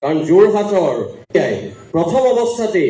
কাৰণ যোৰহাটৰ প্ৰথম অৱস্থাতে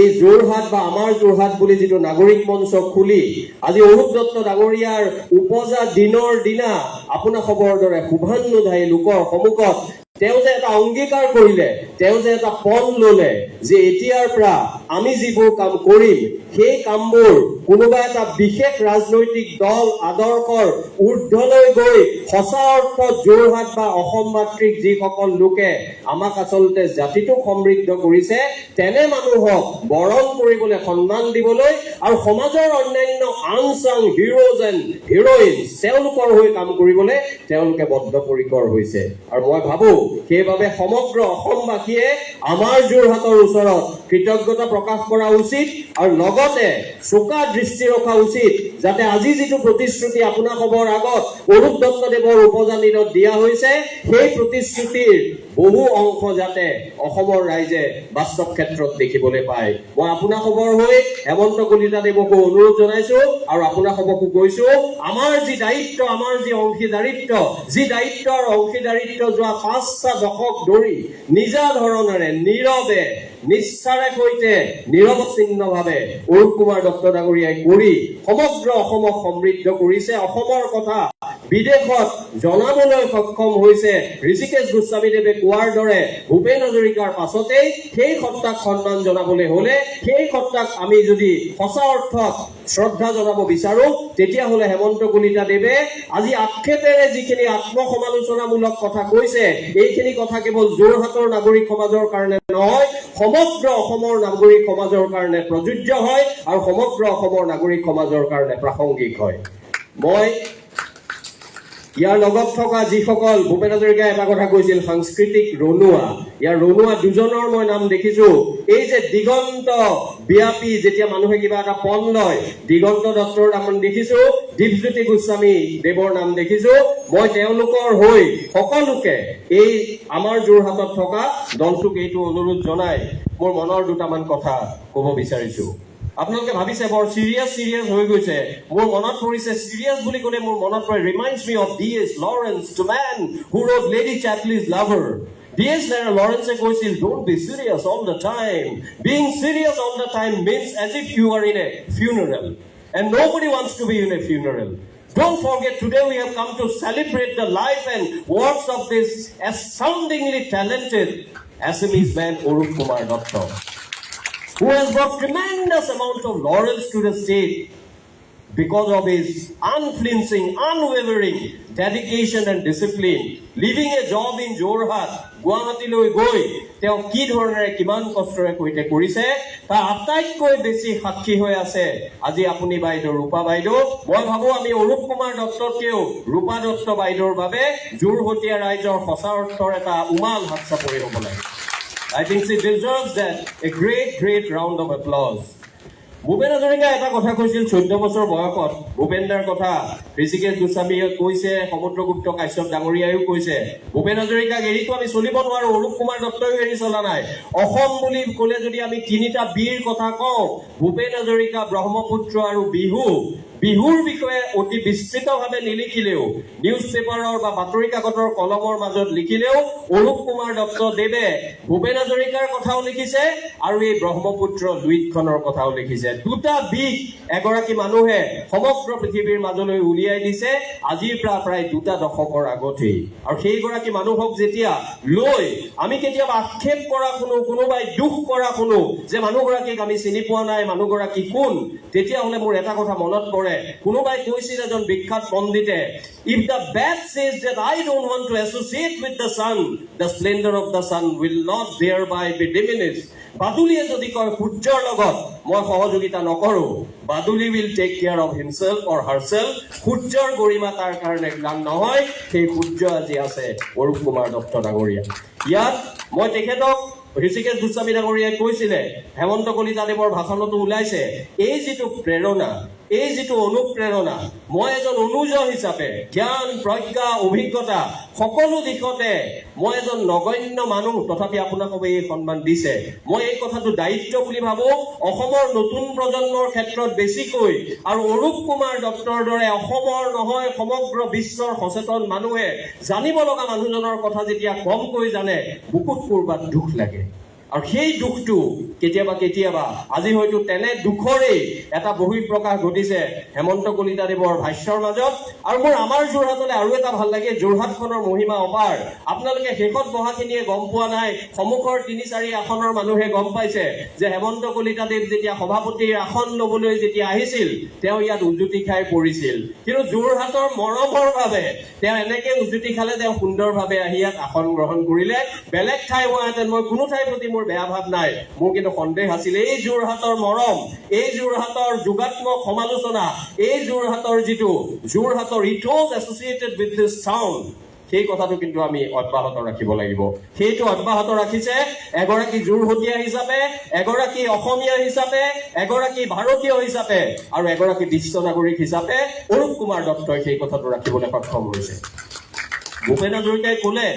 এই যোৰহাট বা আমাৰ যোৰহাট বুলি যিটো নাগৰিক মঞ্চ খুলি আজি অৰূপ দত্ত ডাঙৰীয়াৰ উপজা দিনৰ দিনা আপোনাৰ খবৰ দৰে শুভান্নুধায়ী লোকৰ সন্মুখত তেওঁ যে এটা অংগীকাৰ কৰিলে, তেওঁ যে এটা পণ ললে যে এতিয়াৰ পৰা আমি যিবোৰ কাম কৰিম সেই কামবোৰ কোনোবা এটা বিশেষ ৰাজনৈতিক দল আদৰ্শৰ ঊৰ্ধ্বলৈ গৈ সঁচা অৰ্থত যোৰহাট বা অসম মাতৃক যিসকল লোকে আমাক আচলতে জাতিটোক সমৃদ্ধ কৰিছে তেনে মানুহক বৰণ কৰিবলৈ, সন্মান দিবলৈ আৰু সমাজৰ অন্যান্য আনচাং হিৰোজ এণ্ড হিৰোইনছ তেওঁলোকৰ হৈ কাম কৰিবলৈ তেওঁলোকে বদ্ধপৰিকৰ হৈছে। আৰু মই ভাবো সেইবাবে সমগ্ৰ অসমবাসীয়ে আমাৰ যোৰহাটৰ ওচৰত কৃতজ্ঞতা প্ৰকাশ কৰা উচিত আৰু লগতে চোকা দৃষ্টি ৰখা উচিত যাতে আজি যিটো প্ৰতিশ্ৰুতি আপোনাৰ খবৰ আগত অৰূপ দত্তদেৱৰ উপজা দিনত দিয়া হৈছে সেই প্ৰতিশ্ৰুতিৰ বহু অংশ যাতে অসমৰ ৰাইজে বাস্তৱ ক্ষেত্ৰত দেখিবলৈ পায়। মই আপোনাৰ খবৰ হৈ হেমন্ত কলিতা দেৱকো অনুৰোধ জনাইছো আৰু আপোনাৰ খবৰকো কৈছো, আমাৰ যি দায়িত্ব, আমাৰ যি অংশীদাৰিত্ব, যি দায়িত্বৰ অংশীদাৰিত্ব যোৱা 5টা দশক ধৰি নিজা ধৰণেৰে নীৰৱে নিষ্ঠাৰে সৈতে নিৰৱচ্ছিন্নভাৱে অৰূপ কুমাৰ দত্ত ডাঙৰীয়াই কৰি সমগ্ৰ অসমক সমৃদ্ধ কৰিছে, অসমৰ কথা বিদেশত জনাবলৈ সক্ষম হৈছে। ঋষিকেশ গোস্বামীদেৱে কোৱাৰ দৰে ভূপেন হাজৰিকাৰ পাছতেই সেই সত্তাক সন্মান জনাবলৈ হলে, সেই সত্তাক আমি যদি সঁচা অৰ্থত শ্ৰদ্ধা জনাব বিচাৰো তেতিয়াহলে হেমন্ত কলিতা দেৱে আজি আক্ষেপেৰে যিখিনি আত্মসমালোচনামূলক কথা কৈছে এইখিনি কথা কেৱল যোৰহাটৰ নাগৰিক সমাজৰ কাৰণে নহয়, সমগ্ৰ অসমৰ নাগৰিক সমাজৰ কাৰণে প্ৰযোজ্য হয় আৰু সমগ্ৰ অসমৰ নাগৰিক সমাজৰ কাৰণে প্ৰাসংগিক হয়। মই ইয়াৰ লগত থকা যিসকল ভূপেন হাজৰিকাই এটা কথা কৈছিল সাংস্কৃতিক ৰণুৱা, ইয়াৰ ৰণুৱা দুজনৰ মই নাম দেখিছো। এই যে দিগন্ত ব্যাপী যেতিয়া মানুহে কিবা এটা পণ লয়, দিগন্ত দত্তৰ নাম দেখিছো, দীপজ্যোতি গোস্বামী দেৱৰ নাম দেখিছো। মই তেওঁলোকৰ হৈ সকলোকে এই আমাৰ যোৰহাটত থকা দলটোক এইটো অনুৰোধ জনাই মোৰ মনৰ দুটামান কথা ক'ব বিচাৰিছো। আপোনালোকে ভাবিছে বৰ চিৰিয়াছ হৈ গৈছে, মোৰ মনত পৰিছে চিৰিয়াছ বুলি ক'লে মোৰ মনত পৰে reminds me of D.S. Lawrence, the man who wrote Lady Chatterley's Lover. D.S. Lawrence কৈছিল, don't be serious all the time. Being serious all the time means as if you are in a funeral and nobody wants to be in a funeral. Don't forget, today we have come to celebrate the life and works of this astoundingly talented Assamese man Orup Kumar Datta, who has brought tremendous amount of laurels to the state because of his unflinching, unwavering dedication and discipline. Leaving a job in Jorhat, Guwahatiloi goi, তেওঁ কি ধৰণেৰে কিমান কষ্টৰে সৈতে কৰিছে তাৰ আটাইতকৈ বেছি সাক্ষী হৈ আছে আজি আপুনি বাইদেউ ৰূপা বাইদেউ। মই ভাবো আমি অৰূপ কুমাৰ দত্ততকেও ৰূপা দত্ত বাইদেউৰ বাবে যোৰহটীয়া ৰাইজৰ সঁচা অৰ্থৰ এটা উমাল হাত চাপৰি হ'ব লাগে। I think she deserves that, a great round of applause. Bhupen হাজৰিকাই এটা কথা কৈছিল 14 বছৰ বয়সত, ভূপেন্দাৰ কথা ঋষিকেশ গোস্বামীয়ে কৈছে, সমুদ্ৰগুপ্ত কাশ্যপ ডাঙৰীয়াইও কৈছে, ভূপেন হাজৰিকাক এৰিতো আমি চলিব নোৱাৰো, অৰূপ কুমাৰ দত্তইও এৰি চলা নাই। অসম বুলি ক'লে যদি আমি তিনিটা বীৰ কথা কওঁ, ভূপেন হাজৰিকা, ব্ৰহ্মপুত্ৰ আৰু বিহুৰ বিষয়ে অতি বিস্তৃতভাৱে নিলিখিলেও, নিউজ পেপাৰৰ বা বাতৰি কাকতৰ কলমৰ মাজত লিখিলেও অৰূপ কুমাৰ দত্ত দেৱে ভূপেন হাজৰিকাৰ কথাও লিখিছে আৰু এই ব্ৰহ্মপুত্ৰ লুইতখনৰ কথাও লিখিছে। দুটা বিষ এগৰাকী মানুহে সমগ্ৰ পৃথিৱীৰ মাজলৈ উলিয়াই দিছে আজিৰ পৰা প্ৰায় 2 দশকৰ আগতেই। আৰু সেইগৰাকী মানুহক যেতিয়া লৈ আমি কেতিয়াবা আক্ষেপ কৰা শুনো, কোনোবাই দুখ কৰা শুনো যে মানুহগৰাকীক আমি চিনি পোৱা নাই, মানুহগৰাকী কোন, তেতিয়াহ'লে মোৰ এটা কথা মনত পৰে। কোনোবাই কৈছিল এজন বিখ্যাত পণ্ডিতে, if the bat says that I don't want to associate with the sun, the splendor of the sun will not thereby be diminished. বাদুলিয়ে যদি কয় সূৰ্যৰ লগত মই সহযোগিতা নকৰো, বাদুলি will take care of himself or herself. সূৰ্যৰ গৰিমা তাৰ কাৰণে জ্ঞান নহয়, সেই সূৰ্য আজি আছে অৰূপ কুমাৰ দত্ত ডাঙৰীয়া। ইয়াত মই তেখেতক ঋষিকেশ গোস্বামী ডাঙৰীয়াই কৈছিলে, হেমন্ত কলিতা দেৱৰ ভাষণতো ওলাইছে, এই যিটো প্ৰেৰণা, এই যিটো অনুপ্ৰেৰণা, মই এজন অনুজ হিচাপে জ্ঞান, প্ৰজ্ঞা, অভিজ্ঞতা সকলো দিশতে মই এজন নগণ্য মানুহ, তথাপি আপোনাক এই সন্মান দিছে। মই এই কথাটো দায়িত্ব বুলি ভাবো অসমৰ নতুন প্ৰজন্মৰ ক্ষেত্ৰত বেছিকৈ, আৰু অৰূপ কুমাৰ দত্তৰ দৰে অসমৰ নহয় সমগ্ৰ বিশ্বৰ সচেতন মানুহে জানিব লগা মানুহজনৰ কথা যেতিয়া কমকৈ জানে, বুকুত কৰবাত দুখ লাগে। আৰু সেই দুখটো কেতিয়াবা কেতিয়াবা আজি হয়তো তেনে দুখৰে এটা বহিঃপ্ৰকাশ ঘটিছে হেমন্ত কলিতাদেৱৰ ভাষ্যৰ মাজত। আৰু মোৰ আমাৰ যোৰহাটলৈ আৰু এটা ভাল লাগে, যোৰহাটখনৰ মহিমা অপাৰ। আপোনালোকে শেষত বহাখিনিয়ে গম পোৱা নাই, সন্মুখৰ ৩-৪ আসনৰ মানুহে গম পাইছে যে হেমন্ত কলিতাদেৱ যেতিয়া সভাপতিৰ আসন ল'বলৈ যেতিয়া আহিছিল, তেওঁ ইয়াত উজুতি খাই পৰিছিল। কিন্তু যোৰহাটৰ মৰমৰ বাবে তেওঁ এনেকে উজুতি খালে, তেওঁ সুন্দৰভাৱে আহি ইয়াত আসন গ্ৰহণ কৰিলে। বেলেগ ঠাই হোৱাহেঁতেন মই কোনো ঠাইৰ প্ৰতি মোৰ বেয়া ভাৱ নাই, মোৰ কিন্তু সন্দেহ আছিল। এই যোৰহাটৰ মৰম, এই যোৰহাটৰ যোগাত্মক সমালোচনা, এই যোৰহাটৰ যিটো যোৰহাটৰ ইথোছ এছ'চিয়েটেড উইথ দিছ টাউন, সেই কথাটো কিন্তু আমি অব্যাহত ৰাখিব লাগিব। সেইটো অব্যাহত ৰাখিছে এগৰাকী যোৰহটীয়া হিচাপে, এগৰাকী অসমীয়া হিচাপে, এগৰাকী ভাৰতীয় হিচাপে আৰু এগৰাকী বিশ্ব নাগৰিক হিচাপে অৰূপ কুমাৰ দত্তই সেই কথাটো ৰাখিবলৈ সক্ষম হৈছে। ভূপেন হাজৰিকাই ক'লে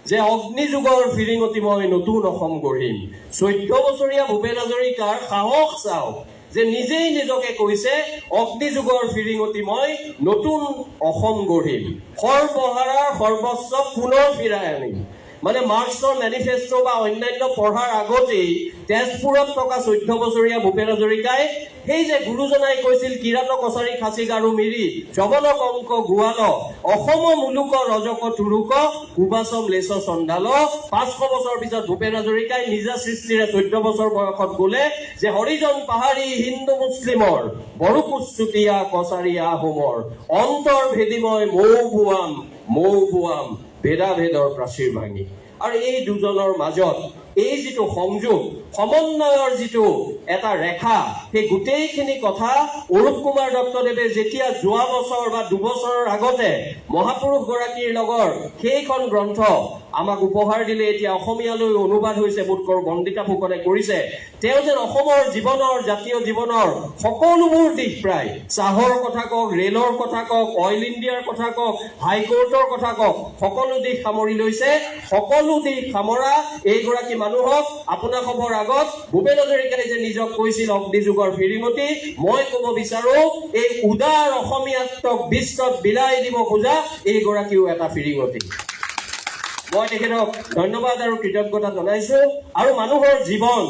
যে অগ্নিযুগৰ ফিৰিঙতি মই নতুন অসম গঢ়িম। 14 বছৰীয়া ভূপেন হাজৰিকাৰ সাহস চাওক যে নিজেই নিজকে কৈছে অগ্নিযুগৰ ফিৰিঙতি মই নতুন অসম গঢ়িম, সৰ্বহাৰাৰ সৰ্বস্ব পুনৰ ফিৰাই আনিম। মানে মাৰ্ক্সৰ মেনিফেষ্টো বা অন্যান্য পঢ়াৰ আগতেই তেজপুৰত থকা 14 বছৰীয়া ভূপেন হাজৰিকাই সেই যে গুৰুজনাই কৈছিল কিৰাত কছাৰী খাচী গাৰু মিৰি জবল কংক গোৱাল অসম মুলুক ৰজক তুৰুক কুবাচম লেচ চণ্ডাল। 500 বছৰ পিছত ভূপেন হাজৰিকাই নিজা সৃষ্টিৰে 14 বছৰ বয়সত ক'লে যে হৰিজন পাহাৰী হিন্দু মুছলিমৰ বড়ো কুচুতীয়া কছাৰী আহোমৰ অন্তৰ ভেদি মই মৌ বুৱাম ভেদাভেদৰ প্ৰাচীৰ ভাঙি। আৰু এই দুজনৰ মাজত এই যিটো সংযোগ সমন্বয়ৰ যিটো এটা ৰেখা, সেই গোটেইখিনি কথা অৰূপ কুমাৰ দত্তদেৱে যেতিয়া যোৱা বছৰ বা 2 বছৰৰ আগতে মহাপুৰুষগৰাকীৰ লগৰ সেইখন গ্ৰন্থ আমাক উপহাৰ দিলে, এতিয়া অসমীয়ালৈ অনুবাদ হৈছে, বোধকৰ বন্দিতা ফুকনে কৰিছে। তেওঁ যেন অসমৰ জীৱনৰ, জাতীয় জীৱনৰ সকলোবোৰ দিশ, প্ৰায় চাহৰ কথা কওক, ৰেলৰ কথা কওক, অইল ইণ্ডিয়াৰ কথা কওক, হাইকোৰ্টৰ কথা কওক, সকলো দিশ সামৰি লৈছে। সকলো দিশ সামৰা এইগৰাকী মানুহক আপোনাসৱৰ আগত ভূপেন হাজৰিকাই যে নিজক কৈছিল অগ্নিযুগৰ ফিৰিঙতি, মই ক'ব বিচাৰো এই উদাৰ অসমীয়াত্বক বিশ্বত বিলাই দিব খোজা এইগৰাকীও এটা ফিৰিঙতি। মই তেখেতক ধন্যবাদ আৰু কৃতজ্ঞতা জনাইছো। আৰু মানুহৰ জীৱন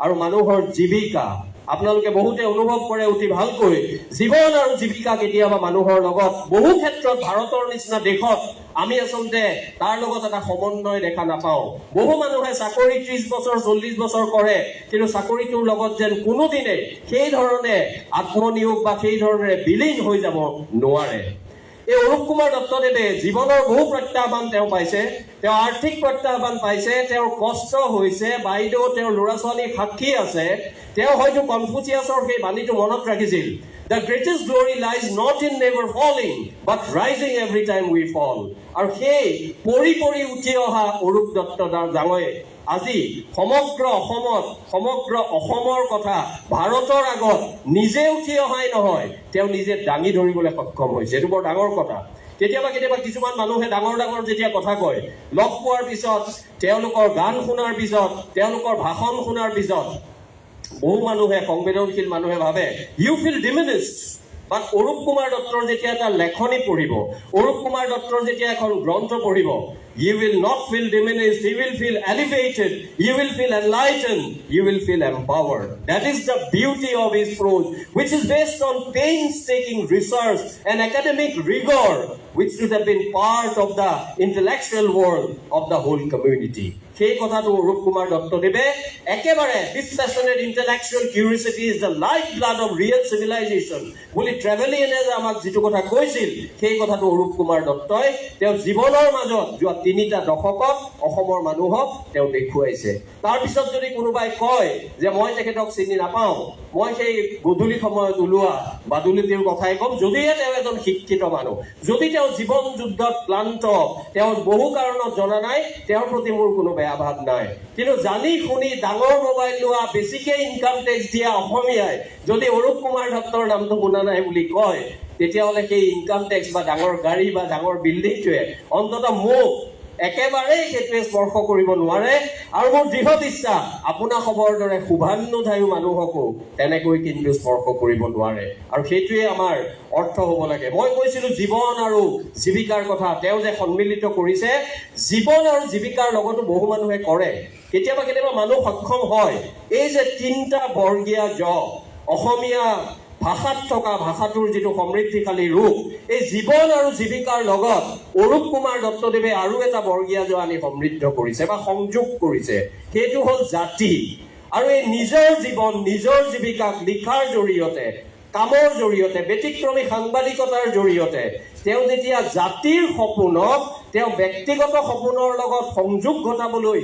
আৰু মানুহৰ জীৱিকা আপোনালোকে বহুতে অনুভৱ কৰে অতি ভালকৈ। জীৱন আৰু জীৱিকা কেতিয়াবা মানুহৰ লগত বহু ক্ষেত্ৰত ভাৰতৰ নিচিনা দেশত আমি আচলতে তাৰ লগত এটা সমন্বয় দেখা নাপাওঁ। বহু মানুহে চাকৰি 30 বছৰ 40 বছৰ কৰে, কিন্তু চাকৰিটোৰ লগত যেন কোনোদিনে সেই ধৰণে আত্মনিয়োগ বা সেই ধৰণেৰে বিলীন হৈ যাব নোৱাৰে। এই অৰূপ কুমাৰ দত্তদেৱে জীৱনৰ বহু প্ৰত্যাহ্বান তেওঁ পাইছে, তেওঁ আৰ্থিক প্ৰত্যাহ্বান পাইছে, তেওঁৰ কষ্ট হৈছে, বাইদেউ তেওঁৰ ল'ৰা ছোৱালী সাক্ষী আছে। তেওঁ হয়তো কনফুচিয়াছৰ সেই বাণীটো মনত ৰাখিছিল, The greatest glory lies not in never falling, but rising every time we fall. আৰু সেই পৰি উঠি অহা অৰূপ দত্ত ডাঙৰে আজি সমগ্ৰ অসমৰ কথা ভাৰতৰ আগত নিজে উঠি অহাই নহয়, তেওঁ নিজে দাঙি ধৰিবলৈ সক্ষম হৈছে। এইটো বৰ ডাঙৰ কথা। কেতিয়াবা কিছুমান মানুহে ডাঙৰ যেতিয়া কথা কয়, লগ পোৱাৰ পিছত, তেওঁলোকৰ গান শুনাৰ পিছত, তেওঁলোকৰ ভাষণ শুনাৰ পিছত বহু মানুহে, সংবেদনশীল মানুহে ভাবে ইউ ফিল ডিমিনিছড। বাট অৰূপ কুমাৰ দত্তৰ যেতিয়া এটা লেখনি পঢ়িব, অৰূপ কুমাৰ দত্তৰ যেতিয়া এখন গ্ৰন্থ পঢ়িব, you will not feel diminished, you will feel elevated, you will feel enlightened, you will feel empowered. That is the beauty of his prose, which is based on painstaking research and academic rigor, which should have been part of the intellectual world of the whole community. সেই কথাটো অৰূপ কুমাৰ দত্তদেৱে একেবাৰে dispassionate intellectual curiosity is the lifeblood of real civilization বুলি ট্ৰেভেলিয়ানে আমাক যিটো কথা কৈছিল, সেই কথাটো অৰূপ কুমাৰ দত্তই তেওঁ জীৱনৰ মাজত যোৱা 3টা দশকত অসমৰ মানুহক তেওঁ দেখুৱাইছে। তাৰপিছত যদি কোনোবাই কয় যে মই তেখেতক চিনি নাপাওঁ, মই সেই গধূলি সময়ত ওলোৱা বাদুলিটিৰ কথাই ক'ম, যদিহে তেওঁ এজন শিক্ষিত মানুহ, যদি তেওঁ জীৱন যুদ্ধত ক্লান্ত, তেওঁৰ বহু কাৰণত জনা নাই, তেওঁৰ প্ৰতি মোৰ কোনো বেয়া ভাৱ নাই। কিন্তু জানি শুনি ডাঙৰ মোবাইল লোৱা, বেছিকে ইনকাম টেক্স দিয়া অসমীয়াই যদি অৰূপ কুমাৰ দত্তৰ নামটো শুনা নাই বুলি কয়, তেতিয়াহ'লে সেই ইনকাম টেক্স বা ডাঙৰ গাড়ী বা ডাঙৰ বিল্ডিংটোৱে অন্ততঃ মোক একেবাৰেই সেইটোৱে স্পৰ্শ কৰিব নোৱাৰে। আৰু মোৰ দৃঢ় বিশ্বাস আপোনাসৱৰ দৰে শুভান্নুধায়ী মানুহকো তেনেকৈ কিন্তু স্পৰ্শ কৰিব নোৱাৰে। আৰু সেইটোৱে আমাৰ অৰ্থ হ'ব লাগে। মই কৈছিলোঁ জীৱন আৰু জীৱিকাৰ কথা, তেওঁ যে সন্মিলিত কৰিছে জীৱন আৰু জীৱিকাৰ লগতো বহু মানুহে কৰে। কেতিয়াবা কেতিয়াবা মানুহ সক্ষম হয় এই যে 3টা বৰ্গীয়া জ অসমীয়া ভাষাত থকা ভাষাটোৰ যিটো সমৃদ্ধিশালী ৰূপ, এই জীৱন আৰু জীৱিকাৰ লগত অৰূপ কুমাৰ দত্তদেৱে আৰু এটা বৰ্গীয়া জ আনি সমৃদ্ধ কৰিছে বা সংযোগ কৰিছে, সেইটো হ'ল জাতি। আৰু এই নিজৰ জীৱন নিজৰ জীৱিকাক লিখাৰ জৰিয়তে, কামৰ জৰিয়তে, ব্যতিক্ৰমী সাংবাদিকতাৰ জৰিয়তে তেওঁ যেতিয়া জাতিৰ সপোনক তেওঁ ব্যক্তিগত সপোনৰ লগত সংযোগ ঘটাবলৈ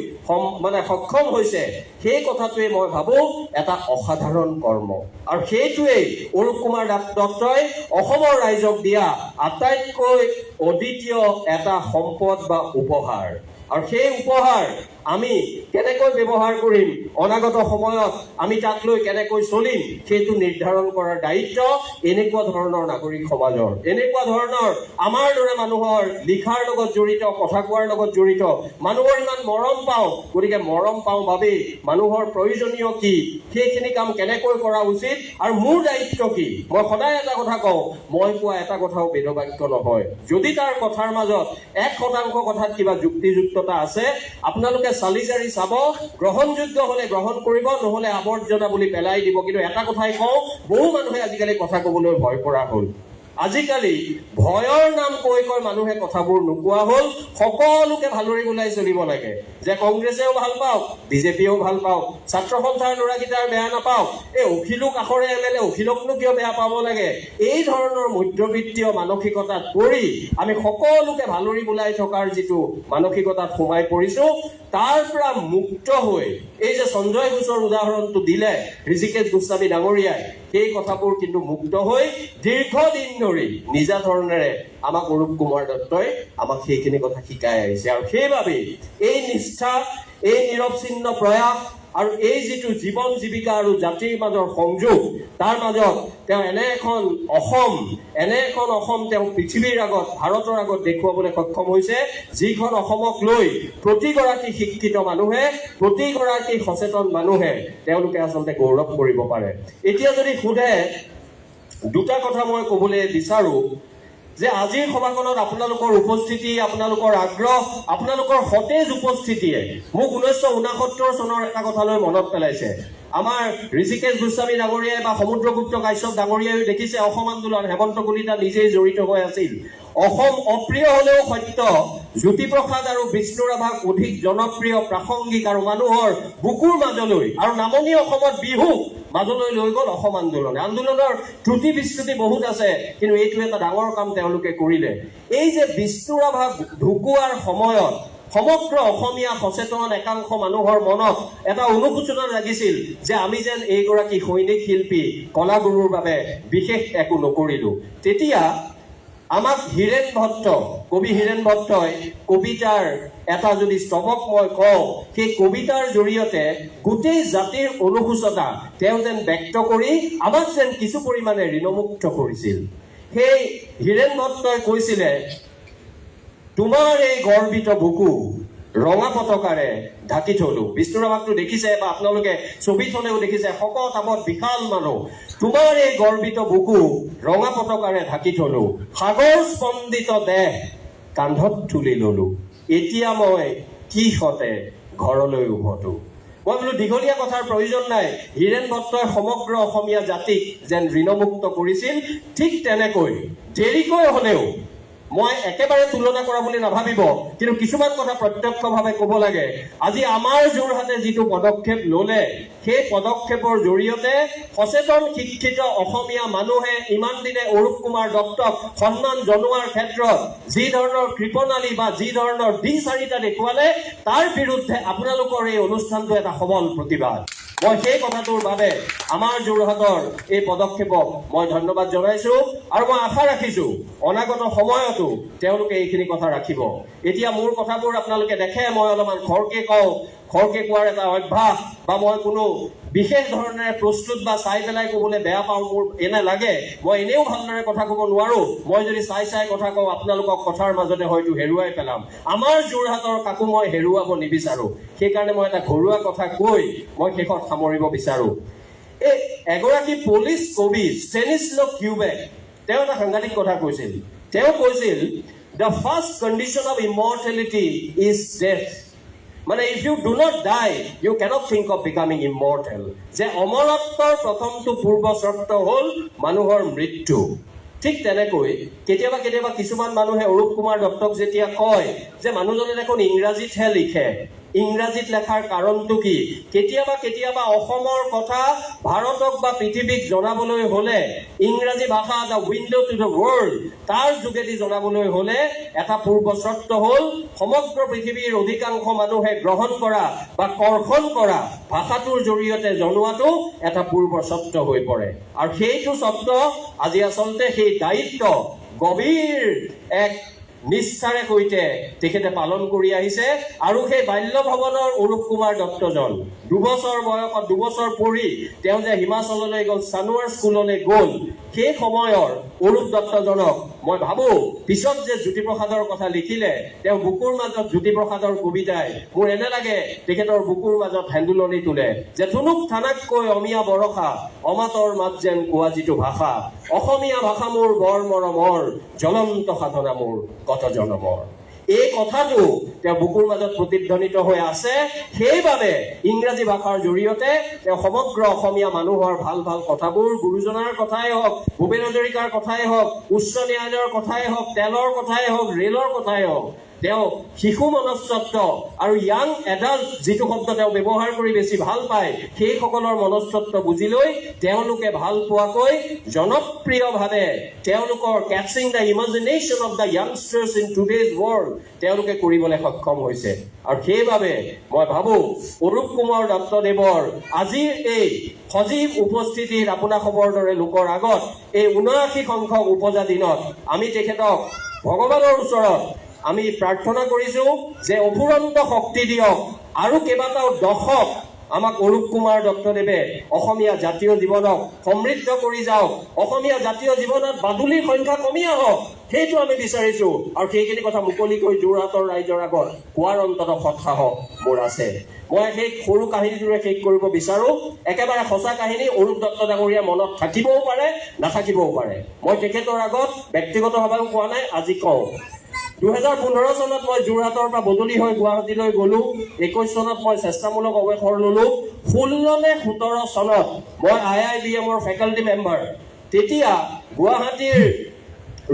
সক্ষম হৈছে, সেই কথাটোৱে মই ভাবোঁ এটা অসাধাৰণ কৰ্ম। আৰু সেইটোৱেই অৰূপ কুমাৰ দত্তই অসমৰ ৰাইজক দিয়া আটাইতকৈ অদ্বিতীয় এটা সম্পদ বা উপহাৰ। আৰু সেই উপহাৰ আমি কেনেকৈ ব্যৱহাৰ কৰিম, অনাগত সময়ত আমি তাক লৈ কেনেকৈ চলিম, সেইটো নিৰ্ধাৰণ কৰাৰ দায়িত্ব এনেকুৱা ধৰণৰ নাগৰিক সমাজৰ, এনেকুৱা ধৰণৰ আমাৰ দৰে মানুহৰ লিখাৰ লগত জড়িত, কথা কোৱাৰ লগত জড়িত মানুহৰ ইমান মৰম পাওঁ। গতিকে মৰম পাওঁ ভাবেই মানুহৰ প্ৰয়োজনীয় কি, সেইখিনি কাম কেনেকৈ কৰা উচিত আৰু মোৰ দায়িত্ব কি। মই সদায় এটা কথা কওঁ, মই কোৱা এটা কথাও বেদবাক্য নহয়। যদি তাৰ কথাৰ মাজত 1% কথাত কিবা যুক্তিযুক্ততা আছে, আপোনালোকে চালি জাৰি চাব, গ্ৰহণযোগ্য হলে গ্ৰহণ কৰিব, নহলে আৱৰ্জনা বুলি পেলাই দিব। কিন্তু এটা কথাই কওঁ, বহু মানুহে আজিকালি কথা কবলৈ ভয় কৰা হ'ল। আজিকালি ভয়ৰ নাম কৈ কৈ মানুহে কথাবোৰ নোকোৱা হ'ল। সকলোকে ভালৰি ওলাই চলিব লাগে, যে কংগ্ৰেছেও ভাল পাওক, বিজেপিয়েও ভাল পাওক, ছাত্ৰ সন্থাৰ ল'ৰাকেইটাৰ বেয়া নাপাওক, এই অখিলো কাষৰে MLA অখিলকনো কিয় বেয়া পাব লাগে, এই ধৰণৰ মধ্যবিত্তীয় মানসিকতাত পৰি আমি সকলোকে ভালৰি ওলাই থকাৰ যিটো মানসিকতাত সোমাই পৰিছো, তাৰ পৰা মুক্ত হৈ এই যে সঞ্জয় ঘোষৰ উদাহৰণটো দিলে ঋষিকেশ গোস্বামী ডাঙৰীয়াই, সেই কথাবোৰ কিন্তু মুক্ত হৈ দীৰ্ঘদিন ধৰি নিজা ধৰণেৰে আমাক অৰূপ কুমাৰ দত্তই আমাক সেইখিনি কথা শিকাই আহিছে। আৰু সেইবাবেই এই নিষ্ঠা, এই নিৰৱচ্ছিন্ন প্ৰয়াস আৰু এই যিটো জীৱন জীৱিকা আৰু জাতিৰ মাজৰ সংযোগ, তাৰ মাজত তেওঁ এনে এখন অসম তেওঁ পৃথিৱীৰ আগত, ভাৰতৰ আগত দেখুৱাবলৈ সক্ষম হৈছে, যিখন অসমক লৈ প্ৰতিগৰাকী শিক্ষিত মানুহে, প্ৰতিগৰাকী সচেতন মানুহে তেওঁলোকে আচলতে গৌৰৱ কৰিব পাৰে। এতিয়া যদি সোধে, দুটা কথা মই ক'বলৈ বিচাৰো, যে আজিৰ সভাখনত আপোনালোকৰ উপস্থিতি, আপোনালোকৰ আগ্ৰহ, আপোনালোকৰ সতেজ উপস্থিতিয়ে মোক 1969 চনৰ এটা কথালৈ মনত পেলাইছে। আমাৰ ঋষিকেশ গোস্বামী ডাঙৰীয়াই বা সমুদ্ৰগুপ্ত কাশ্যপ ডাঙৰীয়াইও দেখিছে অসম আন্দোলন, হেমন্ত কলিতা নিজেই জড়িত হৈ আছিল। অসম অপ্ৰিয় হলেও সত্য, জ্যোতিপ্ৰসাদ আৰু বিষ্ণু ৰাভাক অধিক জনপ্ৰিয়, প্ৰাসংগিক আৰু মানুহৰ বুকুৰ মাজলৈ, আৰু নামনি অসমত বিহু মাজলৈ লৈ গ'ল অসম আন্দোলনে। আন্দোলনৰ ত্ৰুটি বিচ্যুতি বহুত আছে, কিন্তু এইটো এটা ডাঙৰ কাম তেওঁলোকে কৰিলে। এই যে বিষ্ণু ৰাভাক ঢুকুৱাৰ সময়ত সমগ্ৰ অসমীয়া সচেতন একাংশ মানুহৰ মনত এটা অনুশোচনা লাগিছিল যে আমি যেন এইগৰাকী সৈনিক শিল্পী কলাগুৰুৰ বাবে বিশেষ একো নকৰিলো। তেতিয়া আমাক হীৰেণ ভট্ট, কবি হীৰেণ ভট্টই কবিতাৰ এটা যদি স্তৱক মই কওঁ, সেই কবিতাৰ জৰিয়তে গোটেই জাতিৰ অনুশোচনা তেওঁ যেন ব্যক্ত কৰি আমাক যেন কিছু পৰিমাণে ঋণমুক্ত কৰিছিল। সেই হীৰেণ ভট্টই কৈছিলে, তোমাৰ এই গৰ্বিত বুকু ৰঙা পতাকাৰে ঢাকি থলো। বিষ্ণু ৰাভাকটো দেখিছে বা আপোনালোকে ছবিত হলেও দেখিছে, শকত আবত বিশাল মানুহ। তোমাৰ এই গৰ্বিত বুকু ৰঙা পতাকাৰে ঢাকি থলো, সাগৰ স্পন্দিত দেহ কান্ধত তুলি ললো, এতিয়া মই কি সতে ঘৰলৈ উভতো। মই বোলো দীঘলীয়া কথাৰ প্ৰয়োজন নাই। হীৰেণ ভট্টই সমগ্ৰ অসমীয়া জাতিক যেন ঋণমুক্ত কৰিছিল, ঠিক তেনেকৈ দেৰিকৈ হলেও, মই একেবাৰে তুলনা কৰা বুলি নাভাবিব, কিন্তু কিছুমান কথা প্ৰত্যক্ষভাৱে ক'ব লাগে। আজি আমাৰ যোৰহাটে যিটো পদক্ষেপ ল'লে, সেই পদক্ষেপৰ জৰিয়তে সচেতন শিক্ষিত অসমীয়া মানুহে ইমান দিনে অৰূপ কুমাৰ দত্তক সন্মান জনোৱাৰ ক্ষেত্ৰত যি ধৰণৰ কৃপণালী বা যি ধৰণৰ দ্বিচাৰিতা দেখুৱালে, তাৰ বিৰুদ্ধে আপোনালোকৰ এই অনুষ্ঠানটো এটা সবল প্ৰতিবাদ। মই সেই কথাটোৰ বাবে আমাৰ যোৰহাটৰ এই পদক্ষেপক মই ধন্যবাদ জনাইছো, আৰু মই আশা ৰাখিছো অনাগত সময়তো তেওঁলোকে এইখিনি কথা ৰাখিব। এতিয়া মোৰ কথাবোৰ আপোনালোকে দেখে, মই অলপমান খৰকে কওঁ, খৰকে কোৱাৰ এটা অভ্যাস বা মই কোনো বিশেষ ধৰণেৰে প্ৰস্তুত বা চাই পেলাই ক'বলৈ বেয়া পাওঁ, মোৰ এনে লাগে মই এনেও ভালদৰে কথা ক'ব নোৱাৰো, মই যদি চাই কথা কওঁ আপোনালোকক কথাৰ মাজতে হয়তো হেৰুৱাই পেলাম। আমাৰ যোৰহাটৰ কাকো মই হেৰুৱাব নিবিচাৰো, সেইকাৰণে মই এটা ঘৰুৱা কথা কৈ মই শেষত সামৰিব বিচাৰো। এই এগৰাকী পুলিচ কবি ষ্টেনিস্লাভ কিউবেক তেওঁ এটা সাংঘাতিক কথা কৈছিল। তেওঁ কৈছিল the first condition of immortality is death. মানে if you do not die, you cannot think of becoming immortal. যে অমৰত্বৰ প্ৰথমটো পূৰ্ব চৰ্ত হ'ল মানুহৰ মৃত্যু। ঠিক তেনেকৈ কেতিয়াবা কিছুমান মানুহে অৰূপ কুমাৰ দত্তক যেতিয়া কয় যে মানুহজনে দেখোন ইংৰাজীতহে লিখে, ইংৰাজীত লেখাৰ কাৰণটো কি? কেতিয়াবা অসমৰ কথা ভাৰতক বা পৃথিৱীক জনাবলৈ হলে ইংৰাজী ভাষা the window to the world তাৰ যোগেদি জনাবলৈ হলে এটা পূৰ্ব চৰ্ত হ'ল সমগ্ৰ পৃথিৱীৰ অধিকাংশ মানুহে গ্ৰহণ কৰা বা কৰ্ষণ কৰা ভাষাটোৰ জৰিয়তে জনোৱাটো এটা পূৰ্ব চৰ্ত হৈ পৰে। আৰু সেইটো চৰ্ত আজি আচলতে সেই দায়িত্ব গভীৰ এক নিষ্ঠাৰে সৈতে তেখেতে পালন কৰি আহিছে। আৰু সেই বাল্য ভৱনৰ অৰূপ কুমাৰ দত্তজন 2 বছৰ বয়সত 2 বছৰ পঢ়ি তেওঁ যে হিমাচললৈ গ'ল, চানুৱাৰ স্কুললৈ গ'ল, সেই সময়ৰ অৰূপ দত্তজনক মই ভাবো পিছত যে জ্যোতিপ্ৰসাদৰ কথা লিখিলে তেওঁ বুকুৰ মাজত জ্যোতিপ্ৰসাদৰ কবিতাই মোৰ এনে লাগে তেখেতৰ বুকুৰ মাজত হেন্দুলনি তোলে যে থুনুক থানাককৈ অমীয়া বৰষা অমাতৰ মাত যেন কোৱা যিটো ভাষা, অসমীয়া ভাষা মোৰ বৰ মৰমৰ জ্বলন্ত সাধনা মোৰ কত জনমৰ। এই কথাটো তেওঁ বুকুৰ মাজত প্ৰতিধ্বনিত হৈ আছে। সেইবাবে ইংৰাজী ভাষাৰ জৰিয়তে তেওঁ সমগ্ৰ অসমীয়া মানুহৰ ভাল কথাবোৰ, গুৰুজনাৰ কথাই হওক, ভূপেন হাজৰিকাৰ কথাই হওক, উচ্চ ন্যায়ালয়ৰ কথাই হওক, তেলৰ কথাই হওক, ৰেলৰ কথাই হওক, তেওঁ শিশু মনস্তত্ব আৰু য়াং এডাল্ট যিটো শব্দ তেওঁ ব্যৱহাৰ কৰি বেছি ভাল পায় সেইসকলৰ মনস্তত্ব বুজি লৈ তেওঁলোকে ভাল পোৱাকৈ জনপ্ৰিয়ভাৱে তেওঁলোকৰ catching the imagination of the youngsters in today's world তেওঁলোকে কৰিবলৈ সক্ষম হৈছে। আৰু সেইবাবে মই ভাবো অৰূপ কুমাৰ দত্তদেৱৰ আজিৰ এই সজীৱ উপস্থিতিত আপোনাসৱৰ দৰে লোকৰ আগত এই ৭৯ সংখ্যক উপজা দিনত আমি তেখেতক ভগৱানৰ ওচৰত আমি প্ৰাৰ্থনা কৰিছো যে অফুৰন্ত শক্তি দিয়ক আৰু কেইবাটাও দশক আমাক অৰূপ কুমাৰ দত্তদেৱে অসমীয়া জাতীয় জীৱনক সমৃদ্ধ কৰি যাওক, অসমীয়া জাতীয় জীৱনত বাদুলিৰ সংখ্যা কমি আহক, সেইটো আমি বিচাৰিছো। আৰু সেইখিনি কথা মুকলিকৈ যোৰহাটৰ ৰাইজৰ আগত কোৱাৰ অন্তত সৎসাহস মোৰ আছে। মই সেই সৰু কাহিনীটোৰে শেষ কৰিব বিচাৰো। একেবাৰে সঁচা কাহিনী, অৰূপ দত্ত ডাঙৰীয়া মনত থাকিবও পাৰে নাথাকিবও পাৰে। মই তেখেতৰ আগত ব্যক্তিগতভাৱেও কোৱা নাই, আজি কওঁ। 2015 চনত মই যোৰহাটৰ পৰা বদলি হৈ গুৱাহাটীলৈ গলো। 21 চনত মই স্বেচ্ছামূলক অৱসৰ ললো। 16 নে 17 চনত মই IIBMৰ ফেকাল্টি মেম্বাৰ। তেতিয়া গুৱাহাটীৰ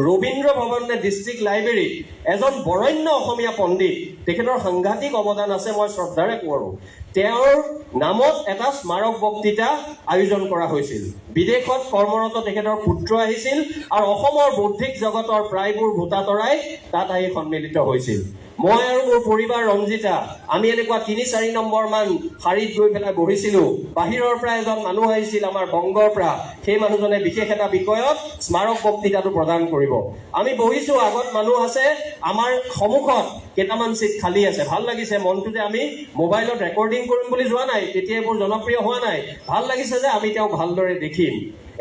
ৰবীন্দ্ৰ ভৱন ডিষ্ট্ৰিক্ট লাইব্ৰেৰীত এজন বৰণ্য অসমীয়া পণ্ডিত, তেখেতৰ সাংঘাতিক অৱদান আছে, মই শ্ৰদ্ধাৰে কৰোঁ। তেওঁৰ নামত এটা স্মাৰক বক্তৃতা আয়োজন কৰা হৈছিল। বিদেশত কৰ্মৰত তেখেতৰ পুত্ৰ আহিছিল আৰু অসমৰ বৌদ্ধিক জগতৰ প্ৰায়বোৰ ভোটাতৰাই তাত আহি সন্মিলিত হৈছিল। মই আৰু মোৰ পৰিবাৰ ৰঞ্জিতা আমি এনেকুৱা ৩-৪ নম্বৰ মান শাৰীত গৈ পেলাই বহিছিলো। বাহিৰৰ পৰা এজন মানুহ আহিছিল আমাৰ বংগৰ পৰা, সেই মানুহজনে বিশেষ এটা বিষয়ত স্মাৰক বক্তৃতাটো প্ৰদান কৰিব। আমি বহিছো, আগত মানুহ আছে, আমাৰ সন্মুখত কেইটামান চিট খালী আছে। ভাল লাগিছে মনটো যে আমি মোবাইলত ৰেকৰ্ডিং কৰিম বুলি যোৱা নাই, তেতিয়া এইবোৰ জনপ্ৰিয় হোৱা নাই। ভাল লাগিছে যে আমি তেওঁক ভালদৰে দেখিম।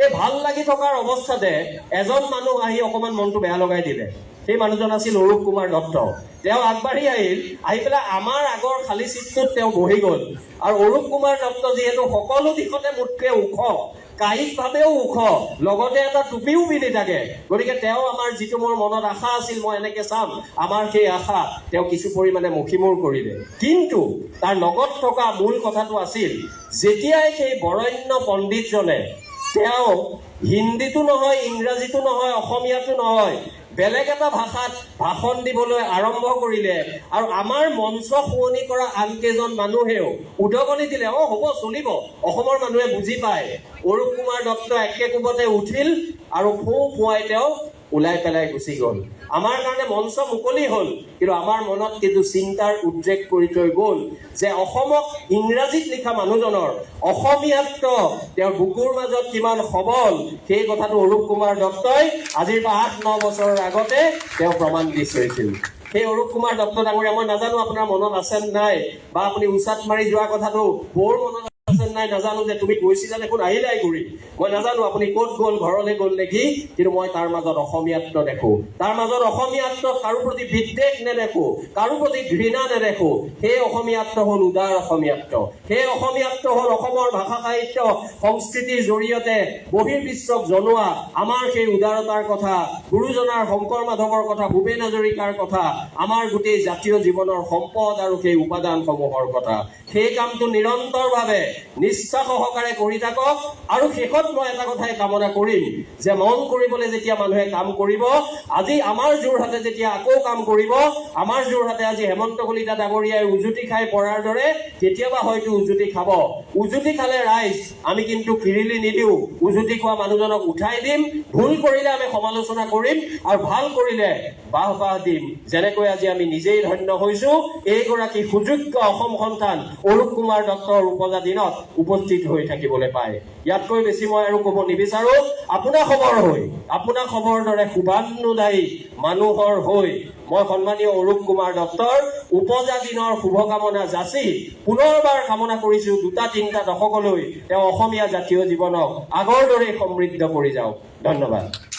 এই ভাল লাগি থকাৰ অৱস্থাতে এজন মানুহ আহি অকণমান মনটো বেয়া লগাই দিলে। সেই মানুহজন আছিল অৰূপ কুমাৰ দত্ত। তেওঁ আগবাঢ়ি আহিল, আহি পেলাই আমাৰ আগৰ খালী চিটটোত তেওঁ বহি গ'ল। আৰু অৰূপ কুমাৰ দত্ত যিহেতু সকলো দিশতে মোতকৈ ওখ, কায়িকভাৱেও ওখ, লগতে এটা টুপিও পিন্ধি থাকে, গতিকে তেওঁ আমাৰ যিটো মোৰ মনত আশা আছিল মই এনেকে চাম, আমাৰ সেই আশা তেওঁ কিছু পৰিমাণে মষিমূৰ কৰিলে। কিন্তু তাৰ লগত থকা মূল কথাটো আছিল, যেতিয়াই সেই বৰণ্য পণ্ডিতজনে তেওঁ হিন্দীটো নহয়, ইংৰাজীটো নহয়, অসমীয়াটো নহয়, বেলেগ এটা ভাষাত ভাষণ দিবলৈ আৰম্ভ কৰিলে আৰু আমাৰ মঞ্চ শুৱনি কৰা আন কেইজন মানুহেও উদগনি দিলে, হ'ব চলিব, অসমৰ মানুহে বুজি পায়। অৰূপ কুমাৰ দত্ত একে কোবতে উঠিল আৰু ফুৱাই তেওঁ ওলাই পেলাই গুচি গ'ল। আমাৰ কাৰণে মঞ্চ মুকলি হ'ল, কিন্তু আমাৰ মনত কিন্তু চিন্তাৰ উদ্ৰেক কৰি থৈ গ'ল যে অসমক ইংৰাজীত লিখা মানুহজনৰ অসমীয়াত্ব তেওঁৰ বুকুৰ মাজত কিমান সবল, সেই কথাটো অৰূপ কুমাৰ দত্তই আজিৰ পৰা 8-9 বছৰৰ আগতে তেওঁ প্ৰমাণ দি থৈছিল। সেই অৰূপ কুমাৰ দত্ত ডাঙৰীয়া, মই নাজানো আপোনাৰ মনত আছে নাই, বা আপুনি উচাত মাৰি যোৱা কথাটো বৰ মনত আছে নাই নাজানো, যে তুমি গৈছিলা দেখোন আহিলাই ঘূৰি। মই নাজানো আপুনি ক'ত গ'ল, ঘৰলৈ গ'ল নেকি, কিন্তু মই তাৰ মাজত অসমীয়াত্ব দেখো। তাৰ মাজত অসমীয়াত্ব কাৰো প্ৰতি বিদ্বেষ নেদেখো, কাৰো প্ৰতি ঘৃণা নেদেখো। সেই অসমীয়াত্ব হ'ল উদাৰ অসমীয়াত্ব। সেই অসমীয়াত্ব হ'ল অসমৰ ভাষা সাহিত্য সংস্কৃতিৰ জৰিয়তে বহিৰ্বিশ্বক জনোৱা আমাৰ সেই উদাৰতাৰ কথা, গুৰুজনাৰ শংকৰ মাধৱৰ কথা, ভূপেন হাজৰিকাৰ কথা, আমাৰ গোটেই জাতীয় জীৱনৰ সম্পদ আৰু সেই উপাদানসমূহৰ কথা। সেই কামটো নিৰন্তৰভাৱে নিষ্ঠা সহকাৰে কৰি থাকক। আৰু শেষত মই এটা কথাই কামনা কৰিম, যে মন কৰিবলৈ যেতিয়া মানুহে কাম কৰিব, আজি আমাৰ যোৰহাটে যেতিয়া আকৌ কাম কৰিব, আমাৰ যোৰহাটে আজি হেমন্ত কলিতা ডাঙৰীয়াই উজুতি খাই পৰাৰ দৰে কেতিয়াবা হয়তো উজুতি খাব। উজুতি খালে ৰাইজ আমি কিন্তু কিৰিলি নিদিওঁ, উজুতি খোৱা মানুহজনক উঠাই দিম। ভুল কৰিলে আমি সমালোচনা কৰিম, আৰু ভাল কৰিলে বাহ দিম। যেনেকৈ আজি আমি নিজেই ধন্য হৈছো, এইগৰাকী সুযোগ্য অসম সন্তান অৰূপ কুমাৰ দত্তৰ উপজা দিনত উপস্থিত হৈ থাকিবলৈ পায়। ইয়াতকৈ বেছি মই আৰু ক'ব নিবিচাৰো। আপোনাৰ খবৰ দৰে শুভান্নুদায়ী মানুহৰ হৈ মই সন্মানীয় অৰূপ কুমাৰ দত্তৰ উপজা দিনৰ শুভকামনা যাচি পুনৰবাৰ কামনা কৰিছো, 2-3টা দশকলৈ তেওঁ অসমীয়া জাতীয় জীৱনক আগৰ দৰে সমৃদ্ধ কৰি যাওক। ধন্যবাদ।